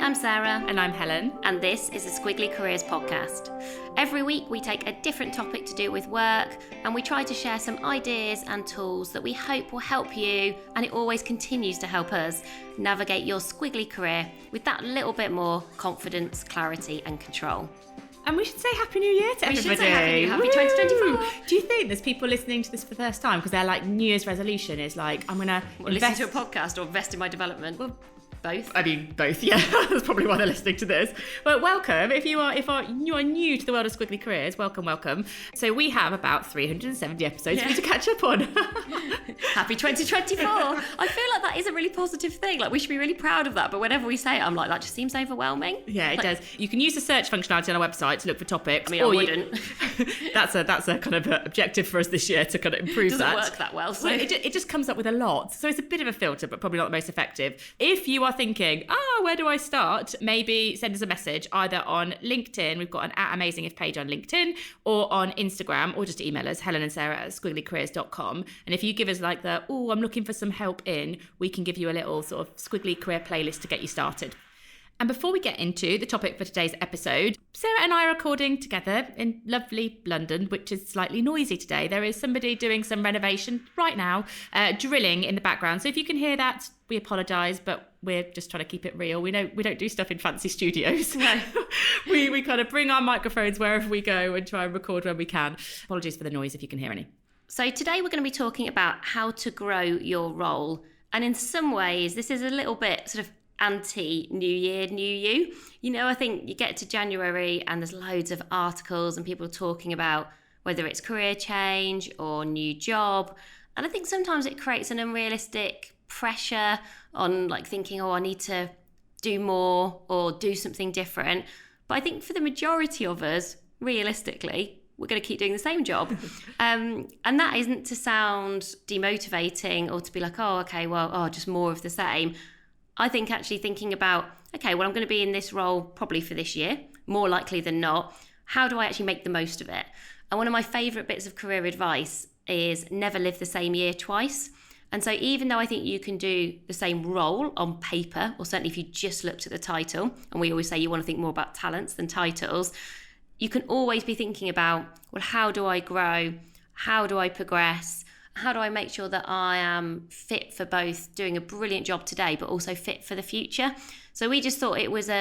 I'm Sarah. And I'm Helen. And this is the Squiggly Careers podcast. Every week we take a different topic to do with work and we try to share some ideas and tools that we hope will help you, and it always continues to help us navigate your squiggly career with that little bit more confidence, clarity and control. And we should say Happy New Year to everybody. We should say Happy 2024. Do you think there's people listening to this for the first time because their New Year's resolution is I'm going to listen to a podcast or invest in my development? Well, both. I mean, both, yeah. That's probably why they're listening to this. But welcome. If you are new to the world of Squiggly Careers, welcome. So we have about 370 episodes for you to catch up on. Happy 2024. I feel like that is a really positive thing. We should be really proud of that. But whenever we say it, I'm like, that just seems overwhelming. Yeah, it does. You can use the search functionality on our website to look for topics. I mean, I wouldn't. That's a kind of objective for us this year to kind of improve that. It doesn't work that well. So. It just comes up with a lot. So it's a bit of a filter, but probably not the most effective. If you are thinking, where do I start? Maybe send us a message either on LinkedIn. We've got an @AmazingIf page on LinkedIn, or on Instagram, or just email us, Helen and Sarah at squigglycareers.com. And if you give us I'm looking for some help we can give you a little sort of squiggly career playlist to get you started. And before we get into the topic for today's episode, Sarah and I are recording together in lovely London, which is slightly noisy today. There is somebody doing some renovation right now, drilling in the background. So if you can hear that, we apologise, but we're just trying to keep it real. We don't do stuff in fancy studios. No. we kind of bring our microphones wherever we go and try and record when we can. Apologies for the noise if you can hear any. So today we're going to be talking about how to grow your role. And in some ways, this is a little bit sort of anti-New Year, New You. I think you get to January and there's loads of articles and people talking about whether it's career change or new job. And I think sometimes it creates an unrealistic pressure on thinking, I need to do more or do something different. But I think for the majority of us, realistically, we're going to keep doing the same job. And that isn't to sound demotivating or to be just more of the same. I think actually thinking about, I'm going to be in this role probably for this year, more likely than not. How do I actually make the most of it? And one of my favourite bits of career advice is never live the same year twice. And so even though I think you can do the same role on paper, or certainly if you just looked at the title, and we always say you want to think more about talents than titles, you can always be thinking about, how do I grow? How do I progress? How do I make sure that I am fit for both doing a brilliant job today, but also fit for the future? So we just thought it was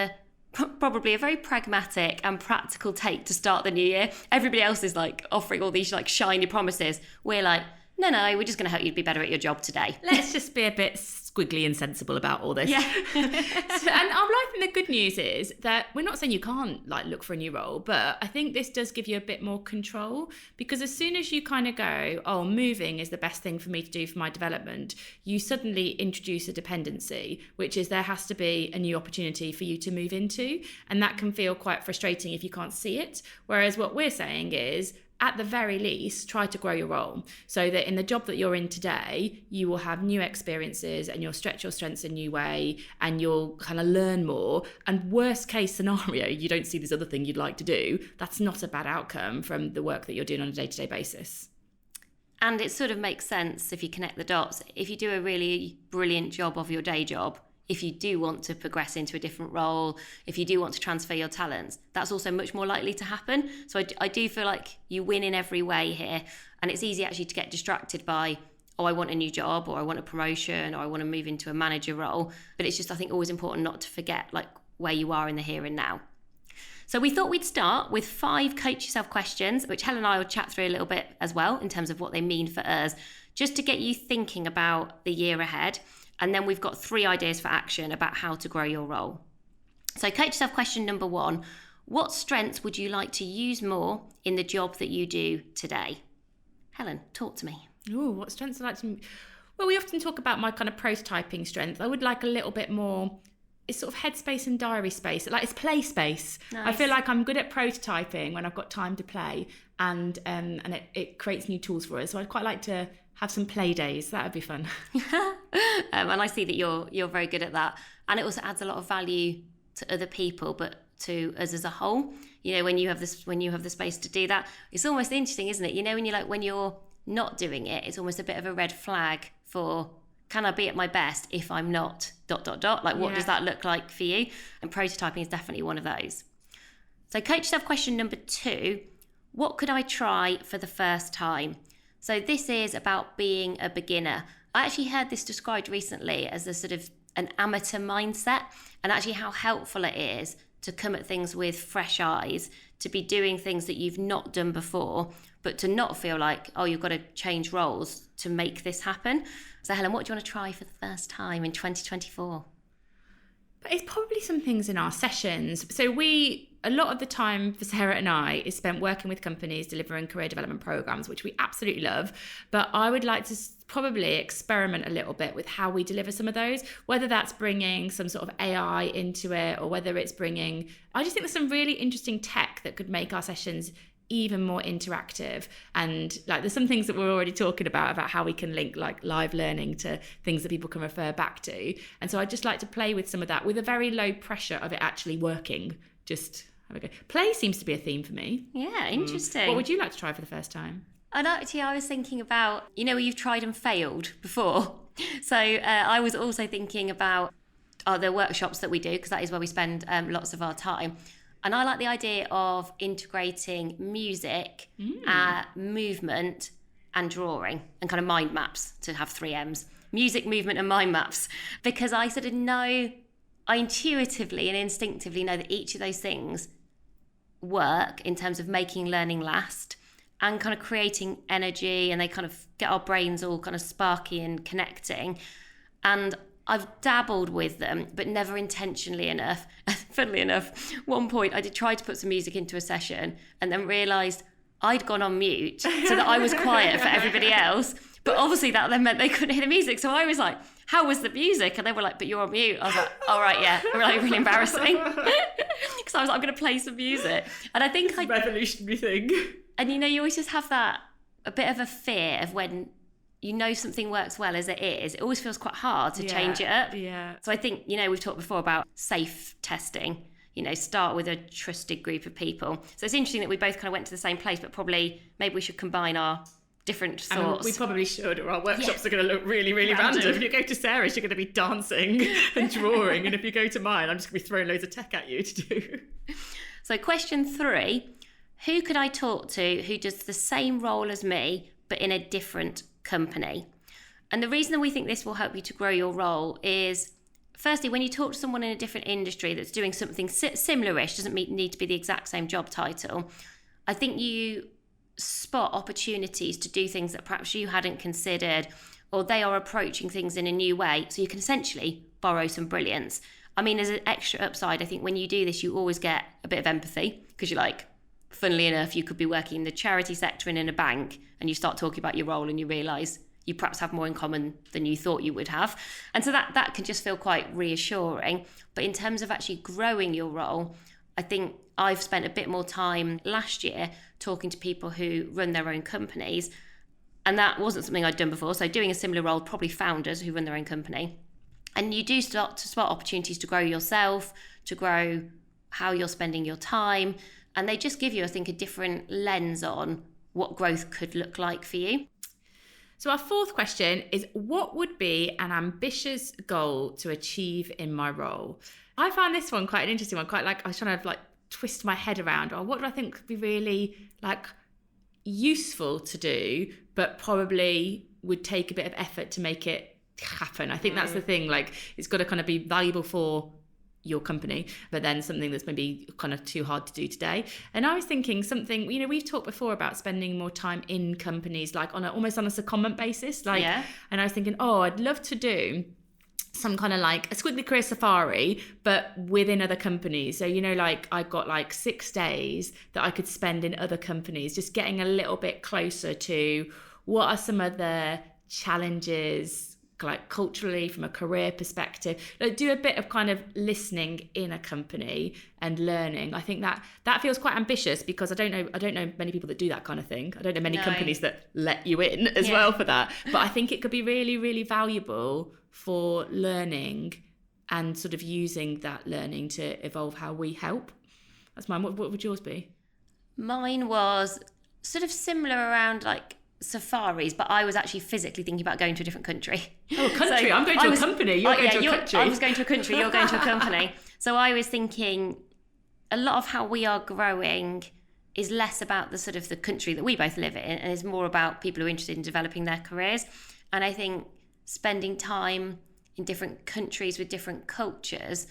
probably a very pragmatic and practical take to start the new year. Everybody else is offering all these shiny promises. We're no, we're just going to help you be better at your job today. Let's just be a bit squiggly and sensible about all this. Yeah. And I think the good news is that we're not saying you can't look for a new role, but I think this does give you a bit more control, because as soon as you kind of go, moving is the best thing for me to do for my development, you suddenly introduce a dependency, which is there has to be a new opportunity for you to move into. And that can feel quite frustrating if you can't see it. Whereas what we're saying is, at the very least, try to grow your role so that in the job that you're in today, you will have new experiences and you'll stretch your strengths a new way and you'll kind of learn more. And worst case scenario, you don't see this other thing you'd like to do. That's not a bad outcome from the work that you're doing on a day-to-day basis. And it sort of makes sense if you connect the dots. If you do a really brilliant job of your day job, if you do want to progress into a different role, if you do want to transfer your talents, that's also much more likely to happen. So I do feel like you win in every way here. And it's easy actually to get distracted by, I want a new job, or I want a promotion, or I want to move into a manager role. But it's just, I think, always important not to forget where you are in the here and now. So we thought we'd start with 5 coach yourself questions, which Helen and I will chat through a little bit as well in terms of what they mean for us, just to get you thinking about the year ahead. And then we've got 3 ideas for action about how to grow your role. So coach yourself question number 1, what strengths would you like to use more in the job that you do today? Helen, talk to me. Oh, what strengths I'd like to... Well, we often talk about my kind of prototyping strength. I would like a little bit more... It's sort of headspace and diary space. It's play space. Nice. I feel like I'm good at prototyping when I've got time to play, and it creates new tools for us. So I'd quite like to have some play days. That would be fun. And I see that you're very good at that, and it also adds a lot of value to other people, but to us as a whole. When you have the space to do that, it's almost interesting, isn't it? When you're not doing it, it's almost a bit of a red flag for can I be at my best if I'm not ... Like, what does that look like for you? And prototyping is definitely one of those. So coach yourself question number 2, what could I try for the first time? So this is about being a beginner. I actually heard this described recently as a sort of an amateur mindset, and actually how helpful it is to come at things with fresh eyes, to be doing things that you've not done before, but to not feel like, oh, you've got to change roles to make this happen. So Helen, what do you want to try for the first time in 2024? But it's probably some things in our sessions. So a lot of the time for Sarah and I is spent working with companies delivering career development programs, which we absolutely love. But I would like to probably experiment a little bit with how we deliver some of those, whether that's bringing some sort of AI into it, or whether it's bringing, I just think there's some really interesting tech that could make our sessions even more interactive. And like, there's some things that we're already talking about how we can link like live learning to things that people can refer back to. And so I'd just like to play with some of that with a very low pressure of it actually working. Just have a go. Play seems to be a theme for me. Yeah, interesting. What would you like to try for the first time? And actually, I was thinking about, where you've tried and failed before. So I was also thinking about the workshops that we do, because that is where we spend lots of our time. And I like the idea of integrating music, movement and drawing, and kind of mind maps, to have 3 M's. Music, movement and mind maps. Because I sort of know, I intuitively and instinctively know that each of those things work in terms of making learning last and kind of creating energy, and they kind of get our brains all kind of sparky and connecting. And I've dabbled with them, but never intentionally enough. Funnily enough, one point I did try to put some music into a session and then realised I'd gone on mute so that I was quiet for everybody else. But obviously that then meant they couldn't hear the music. So I was like, how was the music? And they were like, but you're on mute. I was like, all right, yeah. Really embarrassing. Because I was like, I'm going to play some music. And I think it's a revolutionary thing. And you always just have that, a bit of a fear of when something works well as it is, it always feels quite hard to change it up. Yeah. So I think, we've talked before about safe testing, start with a trusted group of people. So it's interesting that we both kind of went to the same place, but probably maybe we should combine our different thoughts. We probably should, or our workshops are going to look really, really random. If you go to Sarah's, you're going to be dancing and drawing. And if you go to mine, I'm just going to be throwing loads of tech at you to do. So question 3, who could I talk to who does the same role as me, but in a different company? And the reason that we think this will help you to grow your role is, firstly, when you talk to someone in a different industry that's doing something similar-ish, doesn't need to be the exact same job title, I think you spot opportunities to do things that perhaps you hadn't considered, or they are approaching things in a new way, so you can essentially borrow some brilliance. I mean, as an extra upside, I think when you do this, you always get a bit of empathy, because you're like, funnily enough, you could be working in the charity sector and in a bank, and you start talking about your role and you realise you perhaps have more in common than you thought you would have. And so that can just feel quite reassuring. But in terms of actually growing your role, I think I've spent a bit more time last year talking to people who run their own companies, and that wasn't something I'd done before. So doing a similar role, probably founders who run their own company. And you do start to spot opportunities to grow yourself, to grow how you're spending your time. And they just give you, I think, a different lens on what growth could look like for you. So our 4th question is, what would be an ambitious goal to achieve in my role? I found this one quite an interesting one. I was trying to twist my head around, what do I think would be really useful to do, but probably would take a bit of effort to make it happen. I think that's the thing. It's got to kind of be valuable for your company, but then something that's maybe kind of too hard to do today. And I was thinking something, we've talked before about spending more time in companies, almost on a secondment basis. And I was thinking, I'd love to do some kind of a Squiggly Career safari, but within other companies. So, I got 6 days that I could spend in other companies, just getting a little bit closer to what are some of the challenges, culturally, from a career perspective. Do a bit of kind of listening in a company and learning. I think that feels quite ambitious, because I don't know many people that do that kind of thing. I don't know many companies that let you in as well for that. But I think it could be really, really valuable for learning and sort of using that learning to evolve how we help. That's mine. What would yours be? Mine was sort of similar around safaris, but I was actually physically thinking about going to a different country. Oh, country. I'm going to a company. You're going to a country. I was going to a country. You're going to a company. So I was thinking a lot of how we are growing is less about the sort of the country that we both live in, and is more about people who are interested in developing their careers. And I think spending time in different countries with different cultures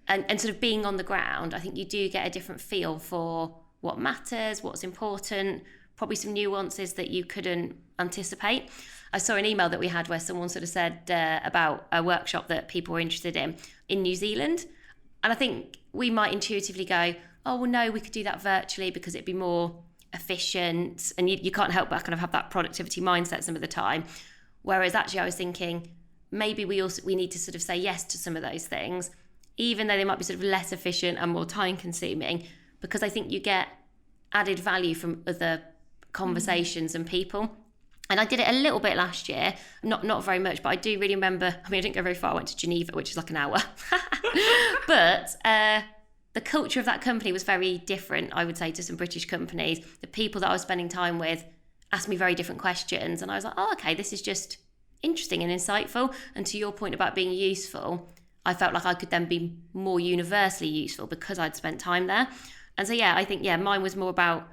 and sort of being on the ground, I think you do get a different feel for what matters, what's important, probably some nuances that you couldn't anticipate. I saw an email that we had where someone sort of said about a workshop that people were interested in New Zealand. And I think we might intuitively go, oh, well, no, we could do that virtually because it'd be more efficient. And you can't help but kind of have that productivity mindset some of the time. Whereas actually I was thinking maybe we need to sort of say yes to some of those things, even though they might be sort of less efficient and more time consuming, because I think you get added value from other conversations and people. And I did it a little bit last year, not very much, but I do really remember, I didn't go very far, I went to Geneva, which is like an hour. But the culture of that company was very different, I would say, to some British companies. The people that I was spending time with asked me very different questions. And I was like, oh, okay, this is just interesting and insightful. And to your point about being useful, I felt like I could then be more universally useful because I'd spent time there. And so, I think, mine was more about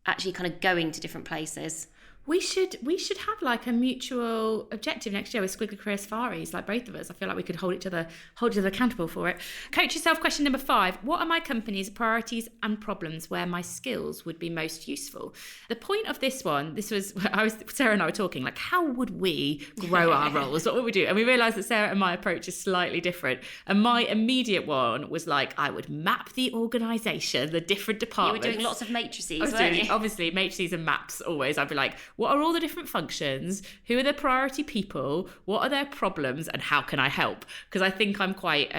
actually kind of going to different places. We should have like a mutual objective next year with Squiggly Careers safaris, like both of us. I feel like we could hold each other accountable for it. Coach yourself question number 5. What are my company's priorities and problems where my skills would be most useful? The point of this one, Sarah and I were talking, like, how would we grow our roles? What would we do? And we realised that Sarah and my approach is slightly different. And my immediate one was like, I would map the organisation, the different departments. You were doing lots of matrices, weren't you? Obviously, matrices and maps always. I'd be like, what are all the different functions? Who are the priority people? What are their problems? And how can I help? Because I think I'm quite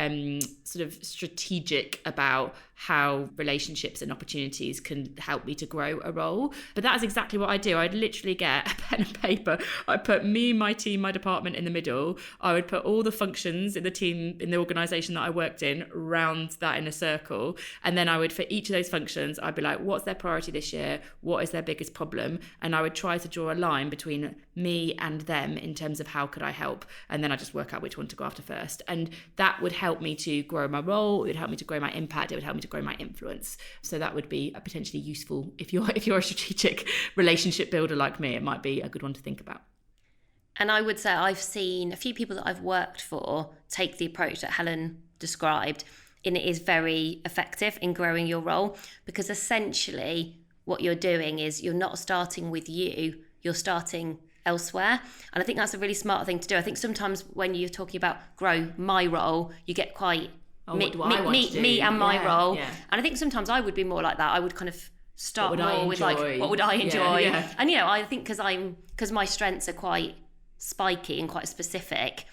sort of strategic about how relationships and opportunities can help me to grow a role. But that's exactly what I do. I'd literally get a pen and paper. I'd put me, my team, my department in the middle. I would put all the functions in the team, in the organisation that I worked in, round that in a circle. And then I would, for each of those functions, I'd be like, what's their priority this year? What is their biggest problem? And I would try to draw a line between me and them in terms of how could I help. And then I just work out which one to go after first. And that would help me to grow my role. It would help me to grow my impact. It would help me to grow my influence. So that would be potentially useful if you're a strategic relationship builder like me. It might be a good one to think about. And I would say I've seen a few people that I've worked for take the approach that Helen described, and it is very effective in growing your role, because essentially what you're doing is you're not starting with you're starting elsewhere. And I think that's a really smart thing to do. I think sometimes when you're talking about grow my role, you get quite me and my role. Yeah. And I think sometimes I would be more like that. I would kind of start more with like, what would I enjoy? Yeah. And I think because my strengths are quite spiky and quite specific,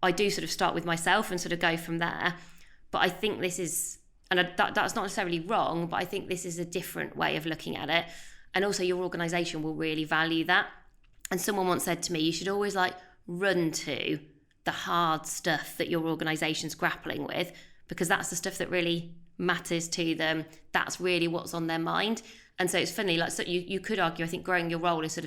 I do sort of start with myself and sort of go from there. But I think this is, and that's not necessarily wrong, but I think this is a different way of looking at it. And also your organisation will really value that. And someone once said to me, you should always like run to the hard stuff that your organisation's grappling with, because that's the stuff that really matters to them. That's really what's on their mind. And so it's funny, like, so you could argue, I think growing your role is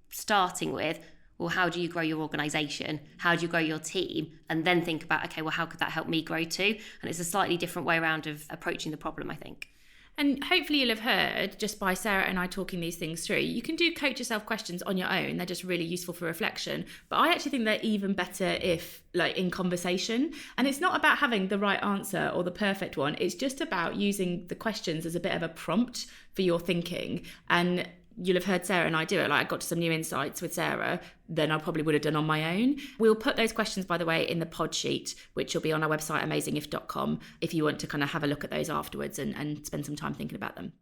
starting with, well, how do you grow your organisation? How do you grow your team? And then think about, okay, well, how could that help me grow too? And it's a slightly different way around of approaching the problem, I think. And hopefully you'll have heard, just by Sarah and I talking these things through, you can do coach yourself questions on your own. They're just really useful for reflection. But I actually think they're even better if, like, in conversation. And it's not about having the right answer or the perfect one. It's just about using the questions as a bit of a prompt for your thinking. And you'll have heard Sarah and I do it. Like, I got to some new insights with Sarah than I probably would have done on my own. We'll put those questions, by the way, in the pod sheet, which will be on our website, amazingif.com, if you want to kind of have a look at those afterwards and spend some time thinking about them.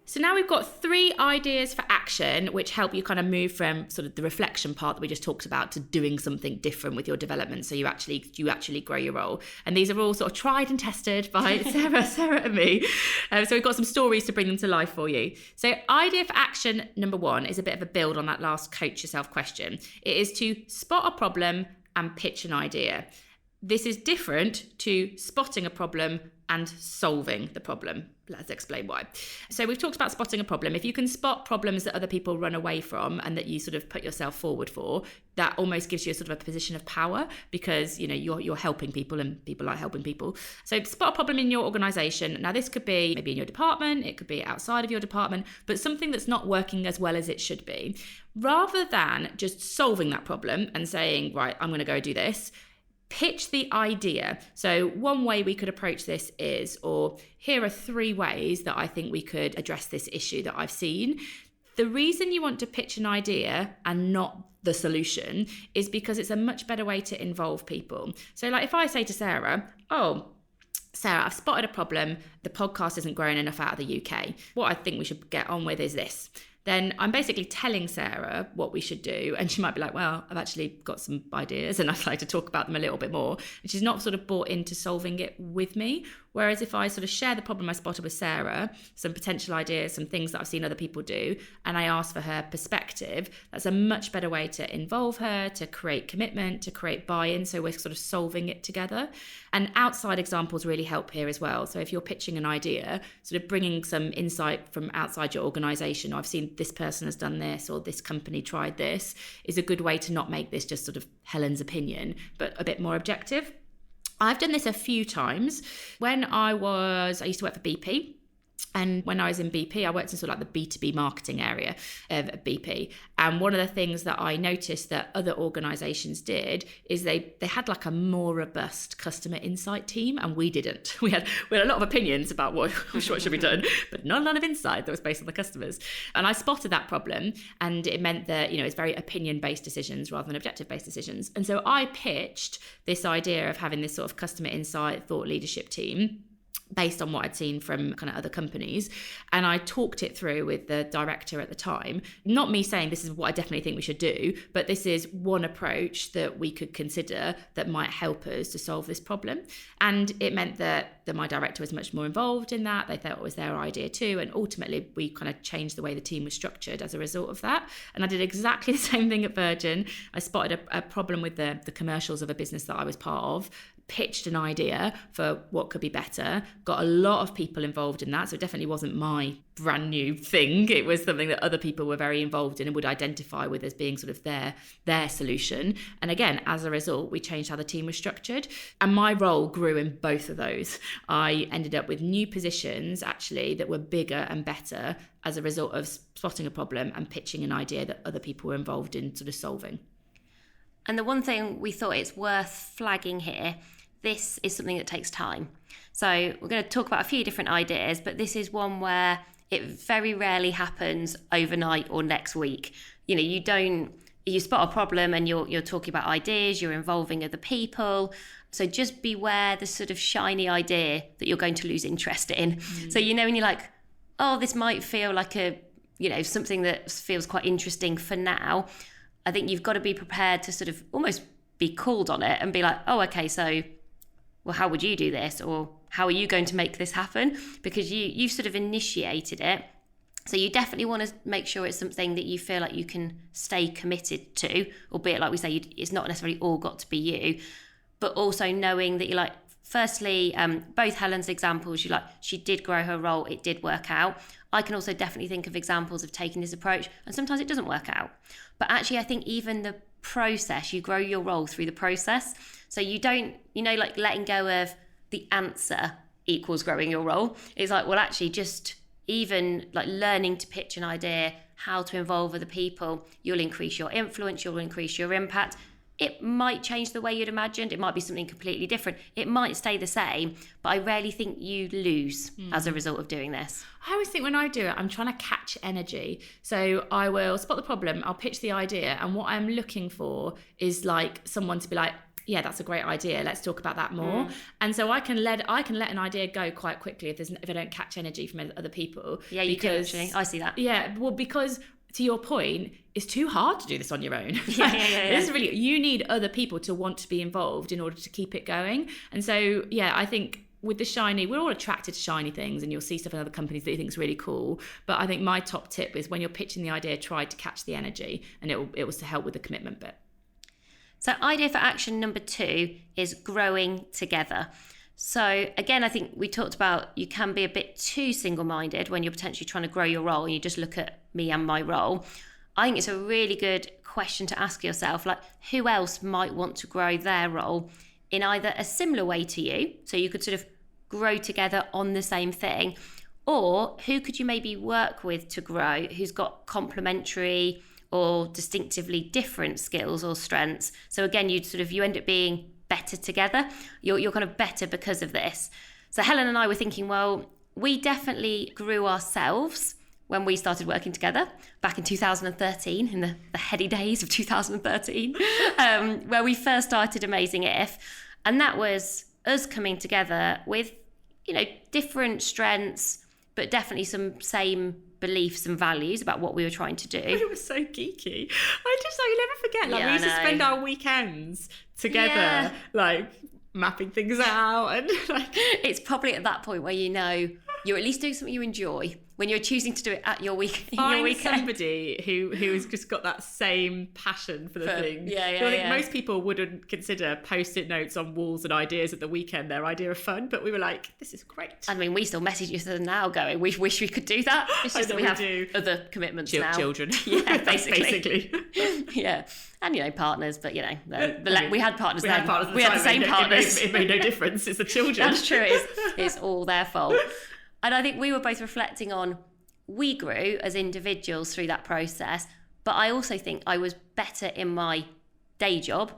So now we've got 3 ideas for action, which help you kind of move from sort of the reflection part that we just talked about to doing something different with your development, so you actually grow your role. And these are all sort of tried and tested by Sarah and me. So we've got some stories to bring them to life for you. So idea for action number 1 is a bit of a build on that last coach yourself question. It is to spot a problem and pitch an idea. This is different to spotting a problem and solving the problem. Let's explain why. So we've talked about spotting a problem. If you can spot problems that other people run away from and that you sort of put yourself forward for, that almost gives you a sort of a position of power, because you're helping people and people like helping people. So spot a problem in your organization. Now this could be maybe in your department, it could be outside of your department, but something that's not working as well as it should be. Rather than just solving that problem and saying, right, I'm going to go do this, pitch the idea. So one way we could approach this is, or here are 3 ways that I think we could address this issue that I've seen. The reason you want to pitch an idea and not the solution is because it's a much better way to involve people. So like if I say to Sarah, oh, Sarah, I've spotted a problem. The podcast isn't growing enough out of the UK. What I think we should get on with is this. Then I'm basically telling Sarah what we should do. And she might be like, well, I've actually got some ideas and I'd like to talk about them a little bit more. And she's not sort of bought into solving it with me. Whereas if I sort of share the problem I spotted with Sarah, some potential ideas, some things that I've seen other people do, and I ask for her perspective, that's a much better way to involve her, to create commitment, to create buy-in. So we're sort of solving it together. And outside examples really help here as well. So if you're pitching an idea, sort of bringing some insight from outside your organization, or I've seen this person has done this, or this company tried this, is a good way to not make this just sort of Helen's opinion, but a bit more objective. I've done this a few times. When I used to work for BP. And when I was in BP, I worked in sort of like the B2B marketing area of BP. And one of the things that I noticed that other organisations did is they had like a more robust customer insight team, and we didn't. We had a lot of opinions about what should be done, but not a lot of insight that was based on the customers. And I spotted that problem, and it meant that, it's very opinion-based decisions rather than objective-based decisions. And so I pitched this idea of having this sort of customer insight thought leadership team based on what I'd seen from kind of other companies. And I talked it through with the director at the time, not me saying this is what I definitely think we should do, but this is one approach that we could consider that might help us to solve this problem. And it meant that my director was much more involved in that. They thought it was their idea too. And ultimately we kind of changed the way the team was structured as a result of that. And I did exactly the same thing at Virgin. I spotted a problem with the commercials of a business that I was part of, pitched an idea for what could be better, got a lot of people involved in that. So it definitely wasn't my brand new thing. It was something that other people were very involved in and would identify with as being sort of their solution. And again, as a result, we changed how the team was structured. And my role grew in both of those. I ended up with new positions actually that were bigger and better as a result of spotting a problem and pitching an idea that other people were involved in sort of solving. And the one thing we thought it's worth flagging here, this is something that takes time. So we're going to talk about a few different ideas, but this is one where it very rarely happens overnight or next week. You spot a problem and you're talking about ideas, you're involving other people. So just beware the sort of shiny idea that you're going to lose interest in. So, when you're like, oh, this might feel like something that feels quite interesting for now, I think you've got to be prepared to sort of almost be called on it and be like, oh, okay, so, well, how would you do this? Or how are you going to make this happen? Because you've sort of initiated it. So you definitely want to make sure it's something that you feel like you can stay committed to, albeit like we say, it's not necessarily all got to be you, but also knowing that you're like, firstly, both Helen's examples, she did grow her role, it did work out. I can also definitely think of examples of taking this approach and sometimes it doesn't work out. But actually, I think even the process, you grow your role through the process. So you don't, like letting go of the answer equals growing your role. It's like, well, actually just even like learning to pitch an idea, how to involve other people, you'll increase your influence, you'll increase your impact. It might change the way you'd imagined. It might be something completely different. It might stay the same, but I rarely think you lose as a result of doing this. I always think when I do it, I'm trying to catch energy. So I will spot the problem, I'll pitch the idea, and what I'm looking for is like someone to be like, yeah, that's a great idea. Let's talk about that more. And so I can let an idea go quite quickly if I don't catch energy from other people. Yeah, you can actually. I see that. Yeah, well, because to your point, it's too hard to do this on your own. Yeah. This is really, you need other people to want to be involved in order to keep it going. And so, yeah, I think with the shiny, we're all attracted to shiny things, and you'll see stuff in other companies that you think is really cool. But I think my top tip is when you're pitching the idea, try to catch the energy, and it was to help with the commitment bit. So idea for action number 2 is growing together. So again, I think we talked about you can be a bit too single-minded when you're potentially trying to grow your role and you just look at me and my role. I think it's a really good question to ask yourself, like who else might want to grow their role in either a similar way to you, so you could sort of grow together on the same thing, or who could you maybe work with to grow who's got complementary or distinctively different skills or strengths. So again, you end up being better together. You're kind of better because of this. So Helen and I were thinking, well, we definitely grew ourselves when we started working together back in 2013, in the heady days of 2013, where we first started Amazing If. And that was us coming together with, different strengths, but definitely some same beliefs and values about what we were trying to do. It was so geeky. I never forget, we used to spend our weekends together, mapping things out. And it's probably at that point where you're at least doing something you enjoy when you're choosing to do it at your weekend. Find somebody who has just got that same passion for the thing. I think most people wouldn't consider post-it notes on walls and ideas at the weekend their idea of fun, but we were like, this is great. I mean, we still message each other now going, we wish we could do that. It's just that we have other commitments now. Children. Yeah, basically. Yeah. And, partners, but, we had partners then. We had the same partners. It made no difference. It's the children. That's true. It's all their fault. And I think we were both reflecting on, we grew as individuals through that process, but I also think I was better in my day job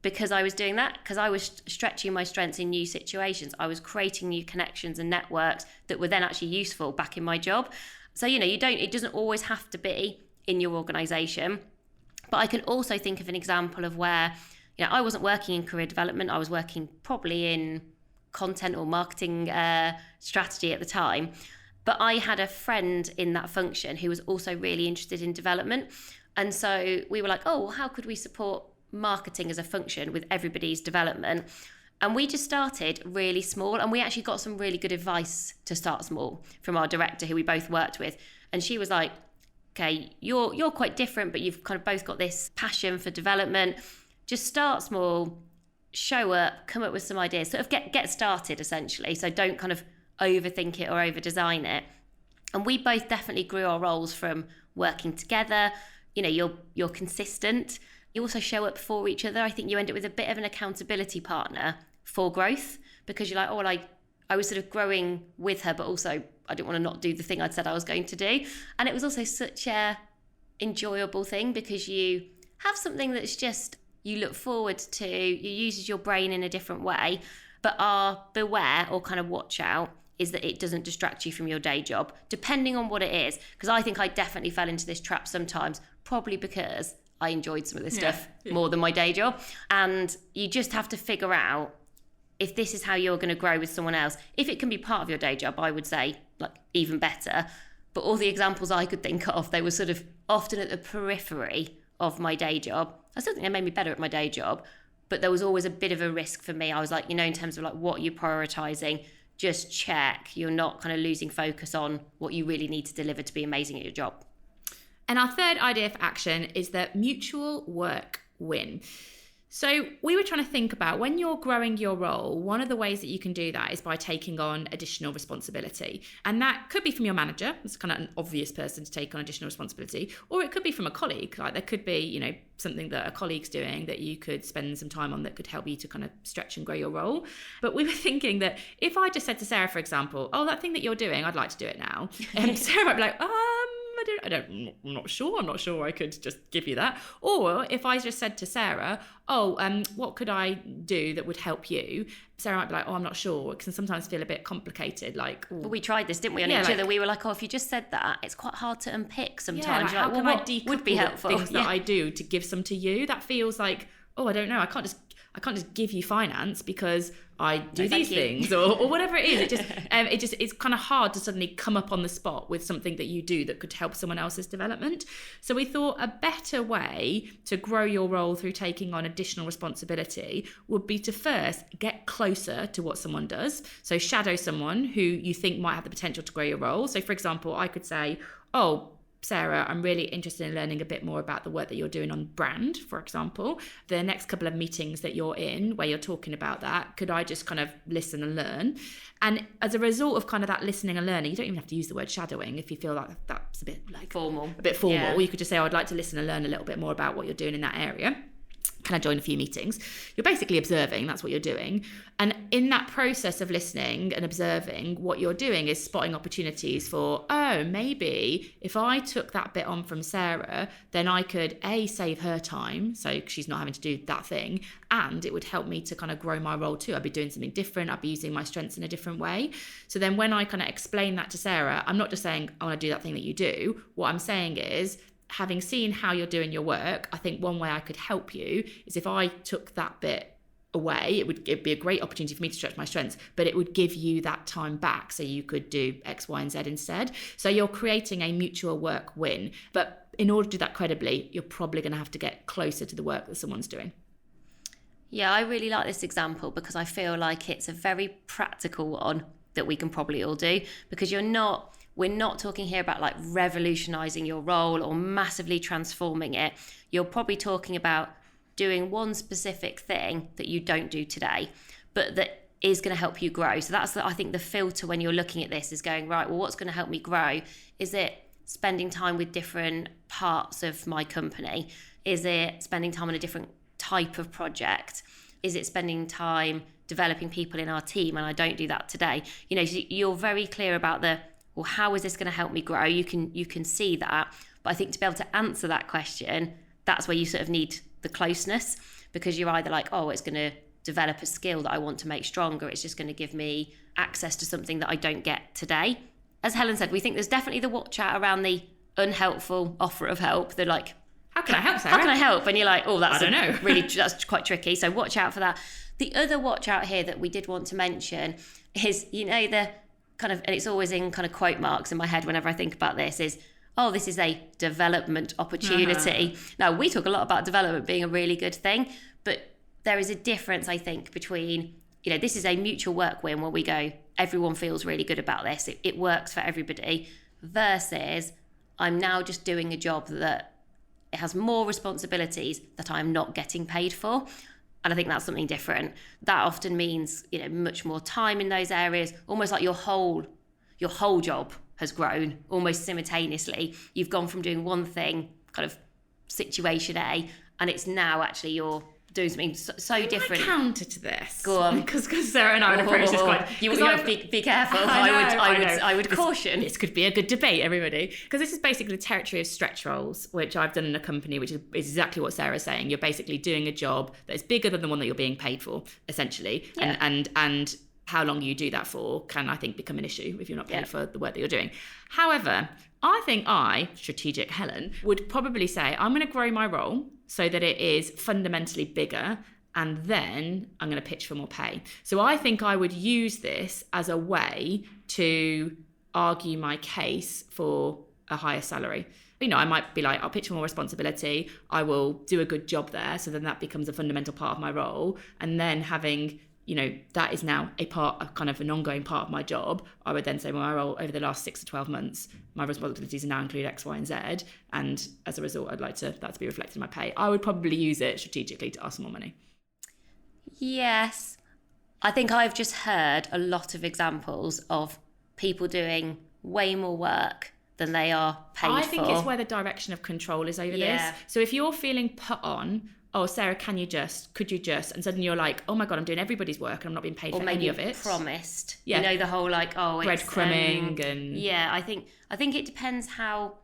because I was doing that, because I was stretching my strengths in new situations. I was creating new connections and networks that were then actually useful back in my job. So, it doesn't always have to be in your organisation. But I can also think of an example of where, I wasn't working in career development. I was working probably in content or marketing strategy at the time. But I had a friend in that function who was also really interested in development. And so we were like, oh, well, how could we support marketing as a function with everybody's development? And we just started really small. And we actually got some really good advice to start small from our director who we both worked with. And she was like, okay, you're quite different, but you've kind of both got this passion for development. Just start small, show up, come up with some ideas, sort of get started essentially. So don't kind of overthink it or over-design it. And we both definitely grew our roles from working together. You're consistent. You also show up for each other. I think you end up with a bit of an accountability partner for growth, because you're like, oh, well, I was sort of growing with her, but also I didn't want to not do the thing I'd said I was going to do. And it was also such a enjoyable thing because you have something that's just, you look forward to, you use your brain in a different way, but our beware or kind of watch out is that it doesn't distract you from your day job, depending on what it is. Because I think I definitely fell into this trap sometimes, probably because I enjoyed some of this stuff more than my day job. And you just have to figure out if this is how you're going to grow with someone else. If it can be part of your day job, I would say even better. But all the examples I could think of, they were sort of often at the periphery of my day job. I still think they made me better at my day job, but there was always a bit of a risk for me. I was like, in terms of what you're prioritizing, just check you're not kind of losing focus on what you really need to deliver to be amazing at your job. And our third idea for action is that mutual work win. So we were trying to think about, when you're growing your role, one of the ways that you can do that is by taking on additional responsibility. And that could be from your manager. It's kind of an obvious person to take on additional responsibility. Or it could be from a colleague. There could be, something that a colleague's doing that you could spend some time on that could help you to kind of stretch and grow your role. But we were thinking that if I just said to Sarah, for example, oh, that thing that you're doing, I'd like to do it now. And Sarah might be like, I'm not sure I could just give you that. Or if I just said to Sarah, what could I do that would help you? Sarah might be like, I'm not sure. It can sometimes feel a bit complicated. Well, we tried this, didn't we, on each other? We were like, if you just said that, it's quite hard to unpick sometimes. How can I decouple would be helpful? Things that I do to give some to you? That feels like, I don't know. I can't just give you finance because I do these things or whatever it is. It just it's kind of hard to suddenly come up on the spot with something that you do that could help someone else's development. So we thought a better way to grow your role through taking on additional responsibility would be to first get closer to what someone does. So shadow someone who you think might have the potential to grow your role. So for example, I could say, Sarah, I'm really interested in learning a bit more about the work that you're doing on brand, for example. The next couple of meetings that you're in where you're talking about that, could I just kind of listen and learn? And as a result of kind of that listening and learning, you don't even have to use the word shadowing if you feel like that's a bit like formal. Yeah. You could just say, oh, I'd like to listen and learn a little bit more about what you're doing in that area. Can I join a few meetings? You're basically observing, that's what you're doing. And in that process of listening and observing, what you're doing is spotting opportunities for, oh, maybe if I took that bit on from Sarah, then I could save her time, so she's not having to do that thing, and it would help me to kind of grow my role too. I'd be doing something different, I'd be using my strengths in a different way. So then when I kind of explain that to Sarah, I'm not just saying I want to do that thing that you do. What I'm saying is, having seen how you're doing your work, I think one way I could help you is if I took that bit away, it'd be a great opportunity for me to stretch my strengths, but it would give you that time back so you could do X, Y, and Z instead. So you're creating a mutual work win. But in order to do that credibly, you're probably going to have to get closer to the work that someone's doing. Yeah, I really like this example because I feel like it's a very practical one that we can probably all do, because we're not talking here about like revolutionizing your role or massively transforming it. You're probably talking about doing one specific thing that you don't do today, but that is going to help you grow. So that's, I think, the filter when you're looking at this is going, right, well, what's going to help me grow? Is it spending time with different parts of my company? Is it spending time on a different type of project? Is it spending time developing people in our team? And I don't do that today. So you're very clear about well, how is this going to help me grow? You can see that. But I think to be able to answer that question, that's where you sort of need the closeness, because you're either like, oh, it's going to develop a skill that I want to make stronger. It's just going to give me access to something that I don't get today. As Helen said, we think there's definitely the watch out around the unhelpful offer of help. They're like, how can I help, Sarah? How can I help? And you're like, oh, I don't know. That's quite tricky. So watch out for that. The other watch out here that we did want to mention is, the kind of, and it's always in kind of quote marks in my head whenever I think about this, is, oh, this is a development opportunity. Now, we talk a lot about development being a really good thing, but there is a difference, I think, between, this is a mutual work win where we go, everyone feels really good about this, it works for everybody, versus I'm now just doing a job that it has more responsibilities that I'm not getting paid for. And I think that's something different. That often means, much more time in those areas, almost like your whole job has grown almost simultaneously. You've gone from doing one thing, kind of situation A, and it's now actually you're doing something so different. Counter to this. Go on. Because Sarah and I would approach this quite... You have to be careful. I would caution. This could be a good debate, everybody. Because this is basically the territory of stretch roles, which I've done in a company, which is exactly what Sarah's saying. You're basically doing a job that is bigger than the one that you're being paid for, essentially. Yeah. And how long you do that for can, I think, become an issue if you're not paid for the work that you're doing. However, I think strategic Helen, would probably say, I'm going to grow my role so that it is fundamentally bigger, and then I'm going to pitch for more pay. So I think I would use this as a way to argue my case for a higher salary. I might be like, I'll pitch for more responsibility, I will do a good job there, so then that becomes a fundamental part of my role. And then having, that is now a kind of an ongoing part of my job, I would then say, well, my role over the last 6 to 12 months, my responsibilities now include X, Y, and Z. And as a result, I'd like that to be reflected in my pay. I would probably use it strategically to ask for more money. Yes. I think I've just heard a lot of examples of people doing way more work than they are paid for. I think it's where the direction of control is over this. So if you're feeling put on, oh, Sarah, could you just, and suddenly you're like, oh my God, I'm doing everybody's work and I'm not being paid for any of it. Promised. Yeah. The whole like, oh, it's breadcrumbing and... Yeah, I think it depends how,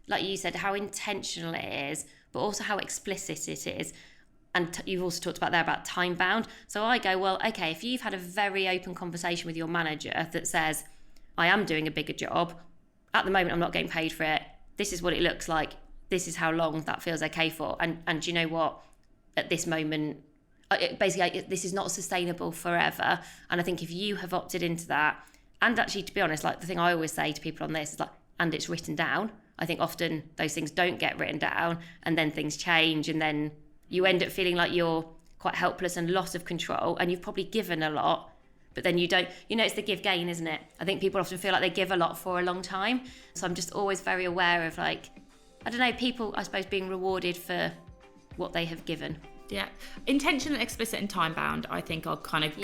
like you said, how intentional it is, but also how explicit it is. And you've also talked about there about time bound. So I go, well, okay, if you've had a very open conversation with your manager that says, I am doing a bigger job, at the moment I'm not getting paid for it, this is what it looks like, this is how long that feels okay for. And do you know what? At this moment, basically, this is not sustainable forever. And I think if you have opted into that, and actually, to be honest, like the thing I always say to people on this is like, and it's written down. I think often those things don't get written down, and then things change, and then you end up feeling like you're quite helpless and loss of control, and you've probably given a lot, but then you don't, it's the give gain, isn't it? I think people often feel like they give a lot for a long time. So I'm just always very aware of people, I suppose, being rewarded for what they have given. Yeah, intentional, explicit, and time bound, I think, are kind of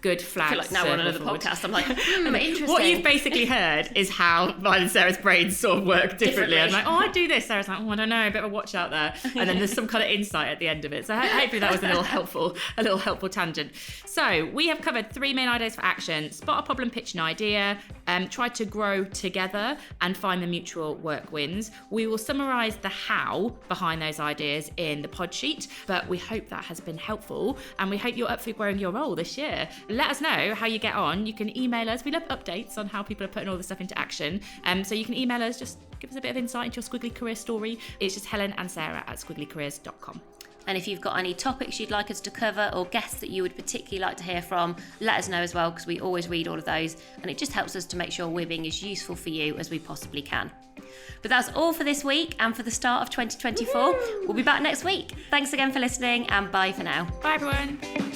good flags. I feel like now we're on another podcast. I'm like, interesting. What you've basically heard is how mine and Sarah's brains sort of work differently. I'm like, I do this. Sarah's like, I don't know, a bit of a watch out there. And then there's some kind of insight at the end of it. So hopefully that was a little helpful tangent. So we have covered 3 main ideas for action: spot a problem, pitch an idea, try to grow together, and find the mutual work wins. We will summarise the how behind those ideas in the pod sheet, but we hope that has been helpful, and we hope you're up for growing your role this year. Let us know how you get on. You can email us. We love updates on how people are putting all this stuff into action. So you can email us, just give us a bit of insight into your Squiggly Career story. It's just Helen and Sarah at squigglycareers.com. And if you've got any topics you'd like us to cover or guests that you would particularly like to hear from, let us know as well, because we always read all of those, and it just helps us to make sure we're being as useful for you as we possibly can. But that's all for this week and for the start of 2024. We'll be back next week. Thanks again for listening, and bye for now. Bye, everyone.